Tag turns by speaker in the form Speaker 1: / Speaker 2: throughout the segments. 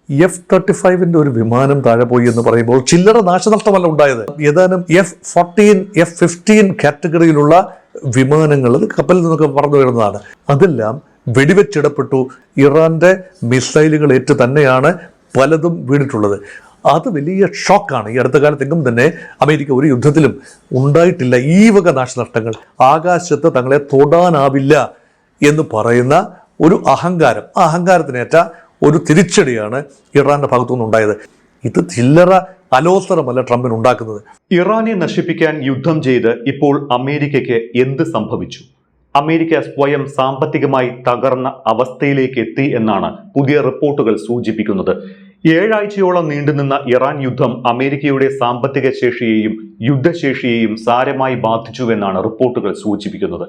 Speaker 1: F-35 ഒരു വിമാനം താഴെ പോയി എന്ന് പറയുമ്പോൾ ചില്ലറ നാശനഷ്ടമല്ല ഉണ്ടായത്. ഏതാനും F-14, F-15 കാറ്റഗറിയിലുള്ള വിമാനങ്ങൾ അത് കപ്പലിൽ നിന്നൊക്കെ പറന്നു വരുന്നതാണ്. അതെല്ലാം വെടിവെച്ചിടപ്പെട്ടു. ഇറാന്റെ മിസൈലുകൾ ഏറ്റ് തന്നെയാണ് പലതും വീണിട്ടുള്ളത്. അത് വലിയ ഷോക്കാണ്. ഈ അടുത്ത കാലത്തെങ്കും തന്നെ അമേരിക്ക ഒരു യുദ്ധത്തിലും ഉണ്ടായിട്ടില്ല ഈ വക നാശനഷ്ടങ്ങൾ. ആകാശത്ത് തങ്ങളെ തൊടാനാവില്ല എന്ന് പറയുന്ന ഒരു അഹങ്കാരം, ആ അഹങ്കാരത്തിനേറ്റ ഒരു തിരിച്ചടിയാണ് ഇറാന്റെ ഭാഗത്തുനിന്നുണ്ടായത്. ഇത് ചില്ലറ അലോസരമല്ല ട്രംപിന് ഉണ്ടാക്കുന്നത്.
Speaker 2: ഇറാനെ നശിപ്പിക്കാൻ യുദ്ധം ചെയ്ത് ഇപ്പോൾ അമേരിക്കയ്ക്ക് എന്ത് സംഭവിച്ചു? അമേരിക്ക സ്വയം സാമ്പത്തികമായി തകർന്ന അവസ്ഥയിലേക്ക് എത്തി എന്നാണ് പുതിയ റിപ്പോർട്ടുകൾ സൂചിപ്പിക്കുന്നത്. 7 ആഴ്ചയോളം നീണ്ടുനിന്ന ഇറാൻ യുദ്ധം അമേരിക്കയുടെ സാമ്പത്തിക ശേഷിയെയും യുദ്ധശേഷിയെയും സാരമായി ബാധിച്ചുവെന്നാണ് റിപ്പോർട്ടുകൾ സൂചിപ്പിക്കുന്നത്.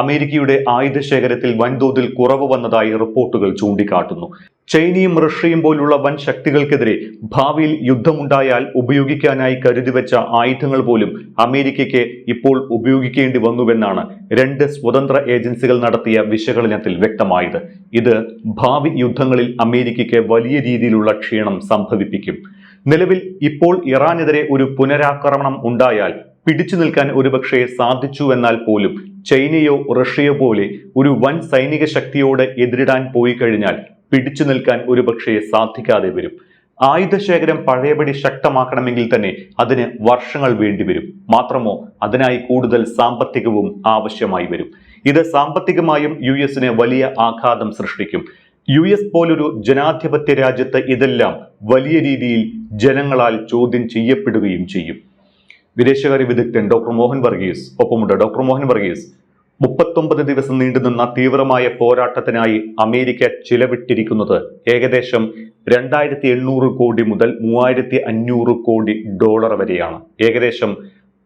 Speaker 2: അമേരിക്കയുടെ ആയുധശേഖരത്തിൽ വൻതോതിൽ കുറവ് വന്നതായി റിപ്പോർട്ടുകൾ ചൂണ്ടിക്കാട്ടുന്നു. ചൈനയും റഷ്യയും പോലുള്ള വൻ ശക്തികൾക്കെതിരെ ഭാവിയിൽ യുദ്ധമുണ്ടായാൽ ഉപയോഗിക്കാനായി കരുതിവെച്ച ആയുധങ്ങൾ പോലും അമേരിക്കയ്ക്ക് ഇപ്പോൾ ഉപയോഗിക്കേണ്ടി വന്നുവെന്നാണ് 2 സ്വതന്ത്ര ഏജൻസികൾ നടത്തിയ വിശകലനത്തിൽ വ്യക്തമായത്. ഇത് ഭാവി യുദ്ധങ്ങളിൽ അമേരിക്കയ്ക്ക് വലിയ രീതിയിലുള്ള ക്ഷീണം സംഭവിപ്പിക്കും. നിലവിൽ ഇപ്പോൾ ഇറാനെതിരെ ഒരു പുനരാക്രമണം ഉണ്ടായാൽ പിടിച്ചു നിൽക്കാൻ ഒരുപക്ഷെ സാധിച്ചുവെന്നാൽ പോലും ചൈനയോ റഷ്യയോ പോലെ ഒരു വൻ സൈനിക ശക്തിയോട് എതിരിടാൻ പോയി കഴിഞ്ഞാൽ പിടിച്ചു നിൽക്കാൻ ഒരുപക്ഷെ സാധിക്കാതെ വരും. ആയുധശേഖരം പഴയപടി ശക്തമാക്കണമെങ്കിൽ തന്നെ അതിന് വർഷങ്ങൾ വേണ്ടിവരും. മാത്രമോ അതിനായി കൂടുതൽ സാമ്പത്തികവും ആവശ്യമായി വരും. ഇത് സാമ്പത്തികമായും US-ന് വലിയ ആഘാതം സൃഷ്ടിക്കും. US പോലൊരു ജനാധിപത്യ രാജ്യത്ത് ഇതെല്ലാം വലിയ രീതിയിൽ ജനങ്ങളാൽ ചോദ്യം ചെയ്യപ്പെടുകയും ചെയ്യും. വിദേശകാര്യ വിദഗ്ധൻ ഡോക്ടർ മോഹൻ വർഗീസ് ഒപ്പമുണ്ട്. ഡോക്ടർ മോഹൻ വർഗീസ്, 39 ദിവസം നീണ്ടുനിന്ന തീവ്രമായ പോരാട്ടത്തിനായി അമേരിക്ക ചിലവിട്ടിരിക്കുന്നത് ഏകദേശം 2800 കോടി മുതൽ 3500 കോടി ഡോളർ വരെയാണ്. ഏകദേശം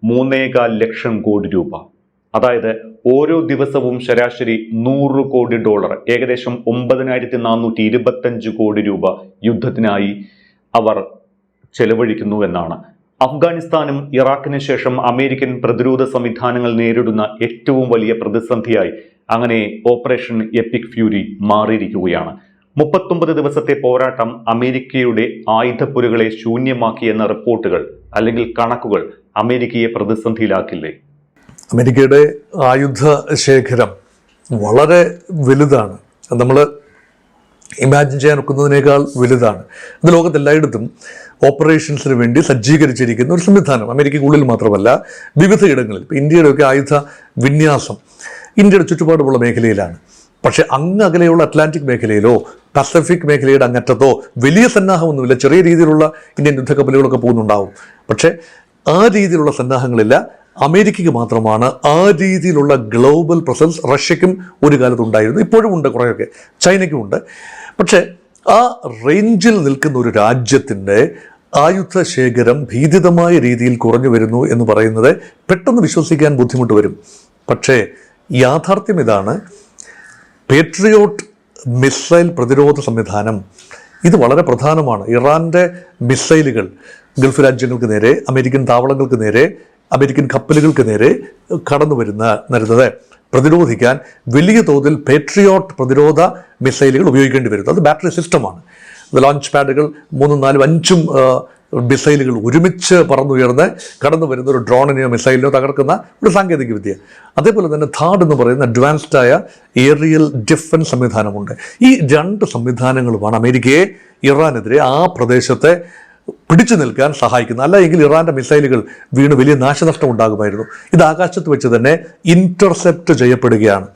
Speaker 2: 3.25 ലക്ഷം കോടി രൂപ. അതായത് ഓരോ ദിവസവും ശരാശരി 100 കോടി ഡോളർ, ഏകദേശം 9425 കോടി രൂപ യുദ്ധത്തിനായി അവർ ചെലവഴിക്കുന്നു എന്നാണ്. അഫ്ഗാനിസ്ഥാനും ഇറാഖിന് ശേഷം അമേരിക്കൻ പ്രതിരോധ സംവിധാനങ്ങൾ നേരിടുന്ന ഏറ്റവും വലിയ പ്രതിസന്ധിയായി അങ്ങനെ ഓപ്പറേഷൻ എപ്പിക് ഫ്യൂരി മാറിയിരിക്കുകയാണ്. 39 ദിവസത്തെ പോരാട്ടം അമേരിക്കയുടെ ആയുധപ്പുരകളെ ശൂന്യമാക്കിയെന്ന റിപ്പോർട്ടുകൾ അല്ലെങ്കിൽ കണക്കുകൾ അമേരിക്കയെ പ്രതിസന്ധിയിലാക്കില്ലേ?
Speaker 1: അമേരിക്കയുടെ ആയുധ ശേഖരം വളരെ വലുതാണ്. നമ്മൾ ഇമാജിൻ ചെയ്യാൻ ഒക്കുന്നതിനേക്കാൾ വലുതാണ്. ഇത് ലോകത്തെല്ലായിടത്തും ഓപ്പറേഷൻസിന് വേണ്ടി സജ്ജീകരിച്ചിരിക്കുന്ന ഒരു സംവിധാനം. അമേരിക്കയ്ക്കുള്ളിൽ മാത്രമല്ല, വിവിധ ഇടങ്ങളിൽ. ഇപ്പോൾ ഇന്ത്യയുടെയൊക്കെ ആയുധ വിന്യാസം ഇന്ത്യയുടെ ചുറ്റുപാടുമുള്ള മേഖലയിലാണ്. പക്ഷേ അങ്ങ് അകലെയുള്ള അറ്റ്ലാന്റിക് മേഖലയിലോ പസഫിക് മേഖലയുടെ അങ്ങറ്റത്തോ വലിയ സന്നാഹമൊന്നുമില്ല. ചെറിയ രീതിയിലുള്ള ഇന്ത്യൻ യുദ്ധക്കപ്പലുകളൊക്കെ പോകുന്നുണ്ടാവും. പക്ഷേ ആ രീതിയിലുള്ള സന്നാഹങ്ങളില്ല. അമേരിക്കയ്ക്ക് മാത്രമാണ് ആ രീതിയിലുള്ള ഗ്ലോബൽ പ്രസൻസ്. റഷ്യയ്ക്കും ഒരു കാലത്ത് ഉണ്ടായിരുന്നു, ഇപ്പോഴും ഉണ്ട്, കുറേയൊക്കെ ചൈനയ്ക്കും ഉണ്ട്. പക്ഷേ ആ റേഞ്ചിൽ നിൽക്കുന്ന ഒരു രാജ്യത്തിൻ്റെ ആയുധ ശേഖരം ഭീതിതമായ രീതിയിൽ കുറഞ്ഞു വരുന്നു എന്ന് പറയുന്നത് പെട്ടെന്ന് വിശ്വസിക്കാൻ ബുദ്ധിമുട്ട് വരും. പക്ഷേ യാഥാർത്ഥ്യം ഇതാണ്. പേട്രിയോട്ട് മിസൈൽ പ്രതിരോധ സംവിധാനം ഇത് വളരെ പ്രധാനമാണ്. ഇറാൻ്റെ മിസൈലുകൾ ഗൾഫ് രാജ്യങ്ങൾക്ക് നേരെ, അമേരിക്കൻ താവളങ്ങൾക്ക് നേരെ, അമേരിക്കൻ കപ്പലുകൾക്ക് നേരെ കടന്നു വരുന്നത് പ്രതിരോധിക്കാൻ വലിയ തോതിൽ പേട്രിയോട്ട് പ്രതിരോധ മിസൈലുകൾ ഉപയോഗിക്കേണ്ടി വരുന്നത്. അത് ബാറ്ററി സിസ്റ്റമാണ്. ലോഞ്ച് പാഡുകൾ 3, 4, 5 മിസൈലുകൾ ഒരുമിച്ച് പറന്നുയർന്ന് കടന്നു വരുന്ന ഒരു ഡ്രോണിനെയോ മിസൈലിനെയോ തകർക്കുന്ന ഒരു സാങ്കേതിക വിദ്യ. അതേപോലെ തന്നെ ഥാഡ് എന്ന് പറയുന്ന അഡ്വാൻസ്ഡായ ഏറിയൽ ഡിഫൻസ് സംവിധാനമുണ്ട്. ഈ 2 സംവിധാനങ്ങളുമാണ് അമേരിക്കയെ ഇറാനെതിരെ ആ പ്രദേശത്തെ പിടിച്ചു നിൽക്കാൻ സഹായിക്കുന്നത്. അല്ല എങ്കിൽ ഇറാന്റെ മിസൈലുകൾ വീണ് വലിയ നാശനഷ്ടം ഉണ്ടാകുമായിരുന്നു. ഇത് ആകാശത്ത് വെച്ച് തന്നെ ഇന്റർസെപ്റ്റ് ചെയ്യപ്പെടുകയാണ്.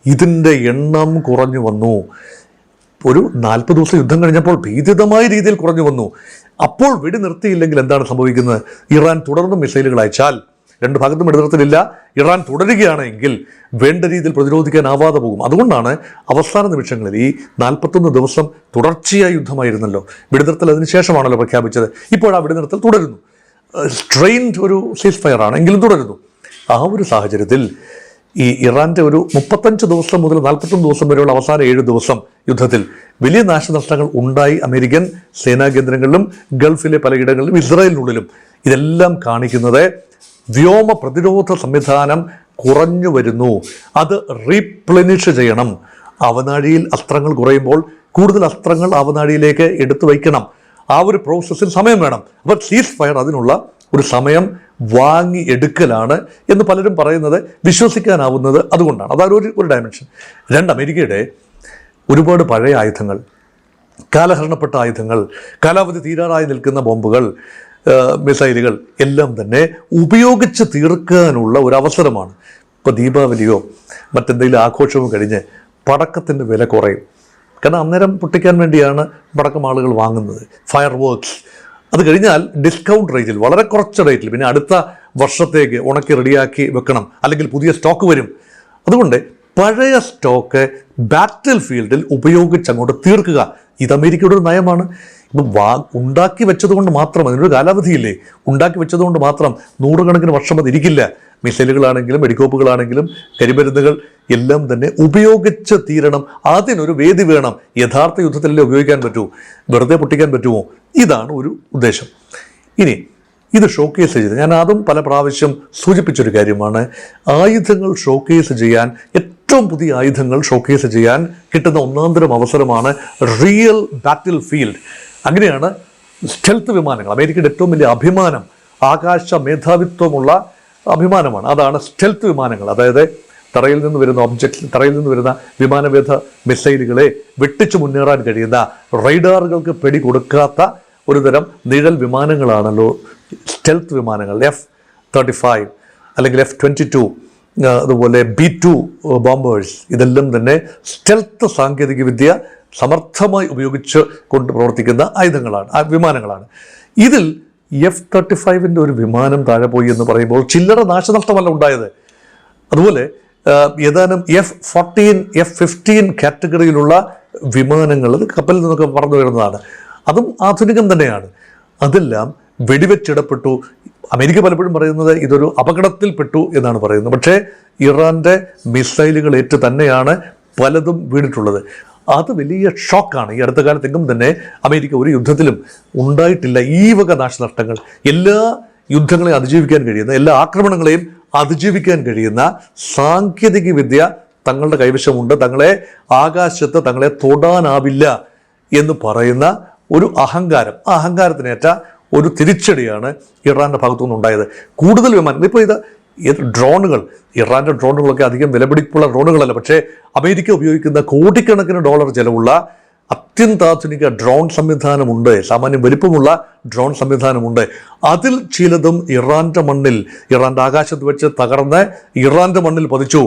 Speaker 1: ഇതിൻ്റെ എണ്ണം കുറഞ്ഞു വന്നു. ഒരു 40 ദിവസം യുദ്ധം കഴിഞ്ഞപ്പോൾ ഭീതിതമായ രീതിയിൽ കുറഞ്ഞു വന്നു. അപ്പോൾ വെടി നിർത്തിയില്ലെങ്കിൽ എന്താണ് സംഭവിക്കുന്നത്? ഇറാൻ തുടർന്നും മിസൈലുകൾ അയച്ചാൽ, 2 ഭാഗത്തും വെടിനിർത്തലില്ല, ഇറാൻ തുടരുകയാണെങ്കിൽ വേണ്ട രീതിയിൽ പ്രതിരോധിക്കാനാവാതെ പോകും. അതുകൊണ്ടാണ് അവസാന നിമിഷങ്ങളിൽ ഈ 41 ദിവസം തുടർച്ചയായ യുദ്ധമായിരുന്നല്ലോ. വെടിനിർത്തൽ അതിനുശേഷമാണല്ലോ പ്രഖ്യാപിച്ചത്. ഇപ്പോൾ ആ വെടിനിർത്തൽ തുടരുന്നു. സ്ട്രെയിൻഡ് ഒരു സീസ് ഫയറാണ്, എങ്കിലും തുടരുന്നു. ആ ഒരു സാഹചര്യത്തിൽ ഈ ഇറാൻ്റെ ഒരു 35 ദിവസം മുതൽ 41 ദിവസം വരെയുള്ള അവസാന 7 ദിവസം യുദ്ധത്തിൽ വലിയ നാശനഷ്ടങ്ങൾ ഉണ്ടായി അമേരിക്കൻ സേനാ കേന്ദ്രങ്ങളിലും ഗൾഫിലെ പലയിടങ്ങളിലും ഇസ്രായേലിനുള്ളിലും. ഇതെല്ലാം കാണിക്കുന്നത് വ്യോമ പ്രതിരോധ സംവിധാനം കുറഞ്ഞു വരുന്നു. അത് റീപ്ലെനിഷ് ചെയ്യണം. അവനാഴിയിൽ അസ്ത്രങ്ങൾ കുറയുമ്പോൾ കൂടുതൽ അസ്ത്രങ്ങൾ അവനാഴിയിലേക്ക് എടുത്തു വയ്ക്കണം. ആ ഒരു പ്രോസസ്സിൽ സമയം വേണം. അപ്പോൾ സീസ് ഫയർ അതിനുള്ള ഒരു സമയം വാങ്ങി എടുക്കലാണ് എന്ന് പലരും പറയുന്നത് വിശ്വസിക്കാനാവുന്നത് അതുകൊണ്ടാണ്. അതാണ് ഒരു ഡയമെൻഷൻ. അമേരിക്കയുടെ ഒരുപാട് പഴയ ആയുധങ്ങൾ, കാലഹരണപ്പെട്ട ആയുധങ്ങൾ, കാലാവധി തീരാറായി നിൽക്കുന്ന ബോംബുകൾ, മിസൈലുകൾ എല്ലാം തന്നെ ഉപയോഗിച്ച് തീർക്കാനുള്ള ഒരു അവസരമാണ്. ഇപ്പോൾ ദീപാവലിയോ മറ്റെന്തെങ്കിലും ആഘോഷമോ കഴിഞ്ഞ് പടക്കത്തിൻ്റെ വില കുറയും. കാരണം അന്നേരം പൊട്ടിക്കാൻ വേണ്ടിയാണ് പടക്കം ആളുകൾ വാങ്ങുന്നത്. ഫയർ വർക്ക്സ് അത് കഴിഞ്ഞാൽ ഡിസ്കൗണ്ട് റേറ്റിൽ, വളരെ കുറച്ച് റേറ്റിൽ, പിന്നെ അടുത്ത വർഷത്തേക്ക് ഉണക്കി റെഡിയാക്കി വെക്കണം, അല്ലെങ്കിൽ പുതിയ സ്റ്റോക്ക് വരും. അതുകൊണ്ട് പഴയ സ്റ്റോക്ക് ബാറ്റിൽ ഫീൽഡിൽ ഉപയോഗിച്ച് അങ്ങോട്ട് തീർക്കുക. ഇത് അമേരിക്കയുടെ ഒരു നയമാണ്. ഇപ്പം ഉണ്ടാക്കി വെച്ചതുകൊണ്ട് മാത്രം, അതിനൊരു കാലാവധിയില്ലേ, ഉണ്ടാക്കി വെച്ചതുകൊണ്ട് മാത്രം നൂറുകണക്കിന് വർഷം അത് ഇരിക്കില്ല. മിസൈലുകളാണെങ്കിലും വെടിക്കോപ്പുകളാണെങ്കിലും കരിമരുന്നുകൾ എല്ലാം തന്നെ ഉപയോഗിച്ച് തീരണം. അതിനൊരു വേദി വേണം. യഥാർത്ഥ യുദ്ധത്തിലല്ലേ ഉപയോഗിക്കാൻ പറ്റൂ, വെറുതെ പൊട്ടിക്കാൻ പറ്റുമോ? ഇതാണ് ഒരു ഉദ്ദേശം. ഇനി ഇത് ഷോക്കേസ് ചെയ്ത്, ഞാൻ അതും പല പ്രാവശ്യം സൂചിപ്പിച്ചൊരു കാര്യമാണ്, ആയുധങ്ങൾ ഷോക്കേസ് ചെയ്യാൻ, ഏറ്റവും പുതിയ ആയുധങ്ങൾ ഷോക്കേസ് ചെയ്യാൻ കിട്ടുന്ന ഒന്നാന്തരം അവസരമാണ് റിയൽ ബാറ്റിൽ ഫീൽഡ്. അങ്ങനെയാണ് സ്റ്റെൽത്ത് വിമാനങ്ങൾ, അമേരിക്കയുടെ ഏറ്റവും വലിയ അഭിമാനം, ആകാശ മേധാവിത്വമുള്ള അഭിമാനമാണ്. അതാണ് സ്റ്റെൽത്ത് വിമാനങ്ങൾ. അതായത് തറയിൽ നിന്ന് വരുന്ന വിമാനവേധ മിസൈലുകളെ വെട്ടിച്ചു മുന്നേറാൻ കഴിയുന്ന, റൈഡാറുകൾക്ക് പിടി കൊടുക്കാത്ത ഒരുതരം നിഴൽ വിമാനങ്ങളാണല്ലോ സ്റ്റെൽത്ത് വിമാനങ്ങൾ. F-35 അല്ലെങ്കിൽ F-22, അതുപോലെ B-2 ബോംബേഴ്സ്, ഇതെല്ലാം തന്നെ സ്റ്റെൽത്ത് സാങ്കേതികവിദ്യ സമർത്ഥമായി ഉപയോഗിച്ച് കൊണ്ട് പ്രവർത്തിക്കുന്ന വിമാനങ്ങളാണ്. ഇതിൽ F-35 ഒരു വിമാനം താഴെ പോയി എന്ന് പറയുമ്പോൾ ചില്ലറ നാശനഷ്ടമല്ല ഉണ്ടായത്. അതുപോലെ ഏതാനും F-14, F-15 കാറ്റഗറിയിലുള്ള വിമാനങ്ങൾ കപ്പലിൽ നിന്നൊക്കെ പറന്നു വരുന്നതാണ്. അതും ആധുനികം തന്നെയാണ്. അതെല്ലാം വെടിവെച്ചിടപ്പെട്ടു. അമേരിക്ക പലപ്പോഴും പറയുന്നത് ഇതൊരു അപകടത്തിൽപ്പെട്ടു എന്നാണ് പറയുന്നത്. പക്ഷേ ഇറാൻ്റെ മിസൈലുകൾ ഏറ്റ് തന്നെയാണ് പലതും വീണിട്ടുള്ളത്. അത് വലിയ ഷോക്കാണ്. ഈ അടുത്ത കാലത്തെങ്കിലും തന്നെ അമേരിക്ക ഒരു യുദ്ധത്തിലും ഉണ്ടായിട്ടില്ല ഈ വക നാശനഷ്ടങ്ങൾ. എല്ലാ യുദ്ധങ്ങളെയും അതിജീവിക്കാൻ കഴിയുന്ന, എല്ലാ ആക്രമണങ്ങളെയും അതിജീവിക്കാൻ കഴിയുന്ന സാങ്കേതിക വിദ്യ തങ്ങളുടെ കൈവശമുണ്ട്. ആകാശത്ത് തങ്ങളെ തൊടാനാവില്ല എന്ന് പറയുന്ന ഒരു അഹങ്കാരം, ആ അഹങ്കാരത്തിനേറ്റ ഒരു തിരിച്ചടിയാണ് ഇറാൻ്റെ ഭാഗത്തുനിന്നുണ്ടായത്. കൂടുതൽ വിമാനങ്ങൾ ഇപ്പോൾ ഡ്രോണുകൾ, ഇറാൻ്റെ ഡ്രോണുകളൊക്കെ അധികം വിലപിടിപ്പുള്ള ഡ്രോണുകളല്ല, പക്ഷേ അമേരിക്ക ഉപയോഗിക്കുന്ന കോടിക്കണക്കിന് ഡോളർ ചെലവുള്ള അത്യന്താധുനിക ഡ്രോൺ സംവിധാനമുണ്ട്, സാമാന്യം വലിപ്പമുള്ള ഡ്രോൺ സംവിധാനമുണ്ട്. അതിൽ ചിലതും ഇറാൻ്റെ ആകാശത്ത് വെച്ച് തകർന്ന് ഇറാൻ്റെ മണ്ണിൽ പതിച്ചു.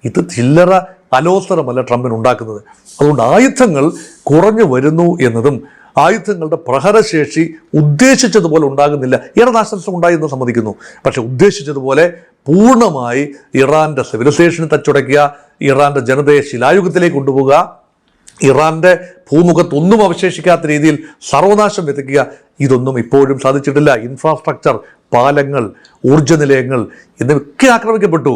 Speaker 1: ഇത് ചില്ലറ അലോസരമല്ല ട്രംപിന് ഉണ്ടാക്കുന്നത്. അതുകൊണ്ട് ആയുധങ്ങൾ കുറഞ്ഞു വരുന്നു എന്നതും, ആയുധങ്ങളുടെ പ്രഹരശേഷി ഉദ്ദേശിച്ചതുപോലെ ഉണ്ടാകുന്നില്ല. ഏറെ നാശനഷ്ടം ഉണ്ടായി എന്ന് സമ്മതിക്കുന്നു. പക്ഷെ ഉദ്ദേശിച്ചതുപോലെ പൂർണ്ണമായി ഇറാൻ്റെ സിവിലൈസേഷനെ തച്ചുടയ്ക്കുക, ഇറാൻ്റെ ജനതയെ ശിലായുഗത്തിലേക്ക് കൊണ്ടുപോകുക, ഇറാൻ്റെ ഭൂമുഖത്തൊന്നും അവശേഷിക്കാത്ത രീതിയിൽ സർവനാശം വിതയ്ക്കുക, ഇതൊന്നും ഇപ്പോഴും സാധിച്ചിട്ടില്ല. ഇൻഫ്രാസ്ട്രക്ചർ, പാലങ്ങൾ, ഊർജ്ജ നിലയങ്ങൾ എന്നിവയൊക്കെ ആക്രമിക്കപ്പെട്ടു.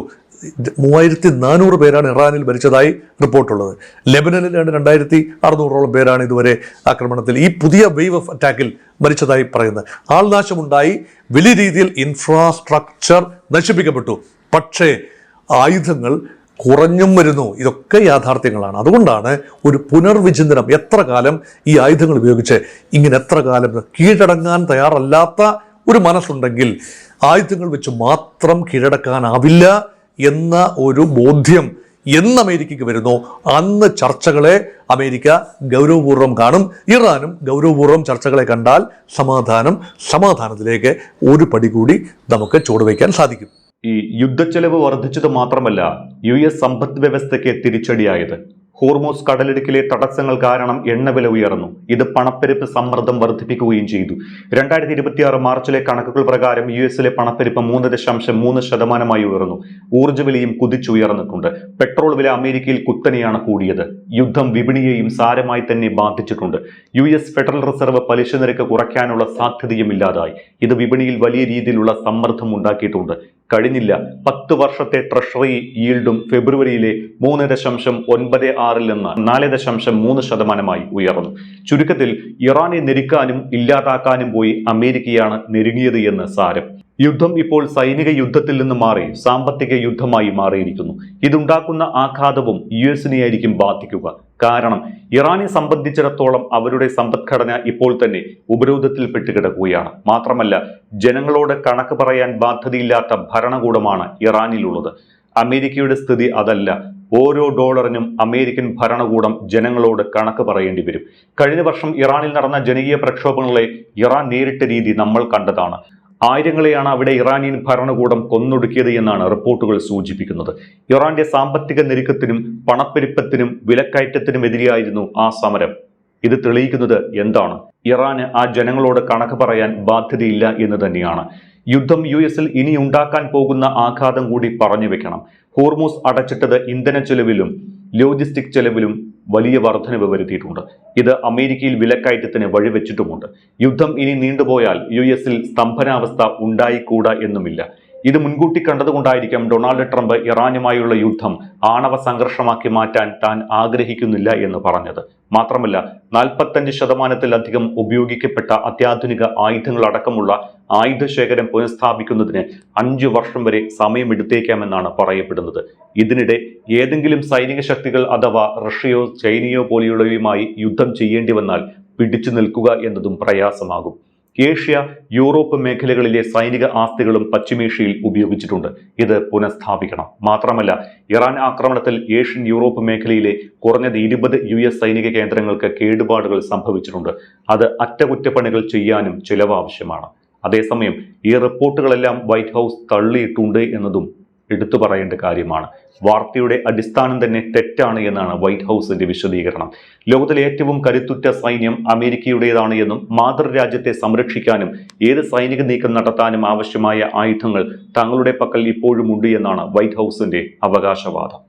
Speaker 1: 3400 പേരാണ് ഇറാനിൽ മരിച്ചതായി റിപ്പോർട്ടുള്ളത്. ലെബനനിൽ 2600ഓളം പേരാണ് ഇതുവരെ ആക്രമണത്തിൽ, ഈ പുതിയ വേവ് ഓഫ് അറ്റാക്കിൽ മരിച്ചതായി പറയുന്നത്. ആൾനാശമുണ്ടായി, വലിയ രീതിയിൽ ഇൻഫ്രാസ്ട്രക്ചർ നശിപ്പിക്കപ്പെട്ടു. പക്ഷേ ആയുധങ്ങൾ കുറഞ്ഞും വരുന്നു. ഇതൊക്കെ യാഥാർത്ഥ്യങ്ങളാണ്. അതുകൊണ്ടാണ് ഒരു പുനർവിചിന്തനം, എത്ര കാലം ഈ ആയുധങ്ങൾ ഉപയോഗിച്ച് ഇങ്ങനെ എത്ര കാലം കീഴടങ്ങാൻ തയ്യാറല്ലാത്ത ഒരു മനസ്സുണ്ടെങ്കിൽ ആയുധങ്ങൾ വെച്ച് മാത്രം കീഴടക്കാനാവില്ല എന്ന ഒരു ബോധ്യം എന്ന് അമേരിക്കയ്ക്ക് വരുന്നു, അന്ന് ചർച്ചകളെ അമേരിക്ക ഗൗരവപൂർവ്വം കാണും. ഇറാനും ഗൗരവപൂർവ്വം ചർച്ചകളെ കണ്ടാൽ സമാധാനത്തിലേക്ക് ഒരു പടി കൂടി നമുക്ക് ചുവടുവയ്ക്കാൻ സാധിക്കും.
Speaker 2: ഈ യുദ്ധച്ചെലവ് വർദ്ധിച്ചത് മാത്രമല്ല US സമ്പദ് വ്യവസ്ഥയ്ക്ക് തിരിച്ചടിയായത്. ഹോർമോസ് കടലിടുക്കിലെ തടസ്സങ്ങൾ കാരണം എണ്ണവില ഉയർന്നു. ഇത് പണപ്പെരുപ്പ് സമ്മർദ്ദം വർദ്ധിപ്പിക്കുകയും ചെയ്തു. 2026 മാർച്ചിലെ കണക്കുകൾ പ്രകാരം US പണപ്പെരുപ്പ് 3.3% ഉയർന്നു. ഊർജ്ജ വിലയും കുതിച്ചുയർന്നിട്ടുണ്ട്. പെട്രോൾ വില അമേരിക്കയിൽ കുത്തനെയാണ് കൂടിയത്. യുദ്ധം വിപണിയെയും സാരമായി തന്നെ ബാധിച്ചിട്ടുണ്ട്. US ഫെഡറൽ റിസർവ് പലിശ നിരക്ക് കുറയ്ക്കാനുള്ള സാധ്യതയും ഇല്ലാതായി. ഇത് വിപണിയിൽ വലിയ രീതിയിലുള്ള സമ്മർദ്ദം ഉണ്ടാക്കിയിട്ടുണ്ട്. കഴിഞ്ഞില്ല 10 വർഷത്തെ ട്രഷറി ഈൽഡും ഫെബ്രുവരിയിലെ 3.96 നിന്ന് 4.3% ഉയർന്നു. ചുരുക്കത്തിൽ ഇറാനെ ഞെരുക്കാനും ഇല്ലാതാക്കാനും പോയി അമേരിക്കയാണ് ഞെരുങ്ങിയത് എന്ന് സാരം. യുദ്ധം ഇപ്പോൾ സൈനിക യുദ്ധത്തിൽ നിന്ന് മാറി സാമ്പത്തിക യുദ്ധമായി മാറിയിരിക്കുന്നു. ഇതുണ്ടാക്കുന്ന ആഘാതവും US-നെയായിരിക്കും ബാധിക്കുക. കാരണം ഇറാനെ സംബന്ധിച്ചിടത്തോളം അവരുടെ സമ്പദ്ഘടന ഇപ്പോൾ തന്നെ ഉപരോധത്തിൽപ്പെട്ട് കിടക്കുകയാണ്. മാത്രമല്ല, ജനങ്ങളോട് കണക്ക് പറയാൻ ബാധ്യതയില്ലാത്ത ഭരണകൂടമാണ് ഇറാനിലുള്ളത്. അമേരിക്കയുടെ സ്ഥിതി അതല്ല. ഓരോ ഡോളറിനും അമേരിക്കൻ ഭരണകൂടം ജനങ്ങളോട് കണക്ക് പറയേണ്ടി വരും. കഴിഞ്ഞ വർഷം ഇറാനിൽ നടന്ന ജനകീയ പ്രക്ഷോഭങ്ങളെ ഇറാൻ നേരിട്ട രീതി നമ്മൾ കണ്ടതാണ്. ആയിരങ്ങളെയാണ് അവിടെ ഇറാനിയൻ ഭരണകൂടം കൊന്നൊടുക്കിയത് എന്നാണ് റിപ്പോർട്ടുകൾ സൂചിപ്പിക്കുന്നത്. ഇറാന്റെ സാമ്പത്തിക ഞെരുക്കത്തിനും പണപ്പെരുപ്പത്തിനും വിലക്കയറ്റത്തിനുമെതിരെയായിരുന്നു ആ സമരം. ഇത് തെളിയിക്കുന്നത് എന്താണ്? ഇറാന് ആ ജനങ്ങളോട് കണക്ക് പറയാൻ ബാധ്യതയില്ല എന്ന് തന്നെയാണ്. യുദ്ധം US-ൽ ഇനി ഉണ്ടാക്കാൻ പോകുന്ന ആഘാതം കൂടി പറഞ്ഞു വെക്കണം. ഹോർമൂസ് അടച്ചിട്ടത് ഇന്ധന ചെലവിലും ലോജിസ്റ്റിക് ചെലവിലും വലിയ വർധനവ് വരുത്തിയിട്ടുണ്ട്. ഇത് അമേരിക്കയിൽ വിലക്കയറ്റത്തിന് വഴിവെച്ചിട്ടുമുണ്ട്. യുദ്ധം ഇനി നീണ്ടുപോയാൽ US-ൽ സ്തംഭനാവസ്ഥ ഉണ്ടായിക്കൂടാ എന്നുമില്ല. ഇത് മുൻകൂട്ടി കണ്ടതുകൊണ്ടായിരിക്കാം ഡൊണാൾഡ് ട്രംപ് ഇറാനുമായുള്ള യുദ്ധം ആണവ സംഘർഷമാക്കി മാറ്റാൻ താൻ ആഗ്രഹിക്കുന്നില്ല എന്ന് പറഞ്ഞത്. മാത്രമല്ല, 45% ഉപയോഗിക്കപ്പെട്ട അത്യാധുനിക ആയുധങ്ങളടക്കമുള്ള ആയുധശേഖരം പുനഃസ്ഥാപിക്കുന്നതിന് 5 വർഷം വരെ സമയമെടുത്തേക്കാമെന്നാണ് പറയപ്പെടുന്നത്. ഇതിനിടെ ഏതെങ്കിലും സൈനിക ശക്തികൾ അഥവാ റഷ്യയോ ചൈനയോ പോലെയുള്ളവയുമായി യുദ്ധം ചെയ്യേണ്ടി വന്നാൽ പിടിച്ചു നിൽക്കുക എന്നതും പ്രയാസമാകും. ഏഷ്യ, യൂറോപ്പ് മേഖലകളിലെ സൈനിക ആസ്തികളും പശ്ചിമേഷ്യയിൽ ഉപയോഗിച്ചിട്ടുണ്ട്. ഇത് പുനഃസ്ഥാപിക്കണം. മാത്രമല്ല, ഇറാൻ ആക്രമണത്തിൽ ഏഷ്യൻ യൂറോപ്പ് മേഖലയിലെ കുറഞ്ഞത് 20 US സൈനിക കേന്ദ്രങ്ങൾക്ക് കേടുപാടുകൾ സംഭവിച്ചിട്ടുണ്ട്. അത് അറ്റകുറ്റപ്പണികൾ ചെയ്യാനും ചിലവ് ആവശ്യമാണ്. അതേസമയം ഈ റിപ്പോർട്ടുകളെല്ലാം വൈറ്റ് ഹൗസ് തള്ളിയിട്ടുണ്ട് എന്നതും എടുത്തു പറയേണ്ട കാര്യമാണ്. വാർത്തയുടെ അടിസ്ഥാനം തന്നെ തെറ്റാണ് എന്നാണ് വൈറ്റ് ഹൗസിന്റെ വിശദീകരണം. ലോകത്തിലെ ഏറ്റവും കരുത്തുറ്റ സൈന്യം അമേരിക്കയുടേതാണ് എന്നും മാതൃരാജ്യത്തെ സംരക്ഷിക്കാനും ഏത് സൈനിക നീക്കം നടത്താനും ആവശ്യമായ ആയുധങ്ങൾ തങ്ങളുടെ പക്കൽ ഇപ്പോഴും ഉണ്ട് എന്നാണ് വൈറ്റ് ഹൗസിന്റെ അവകാശവാദം.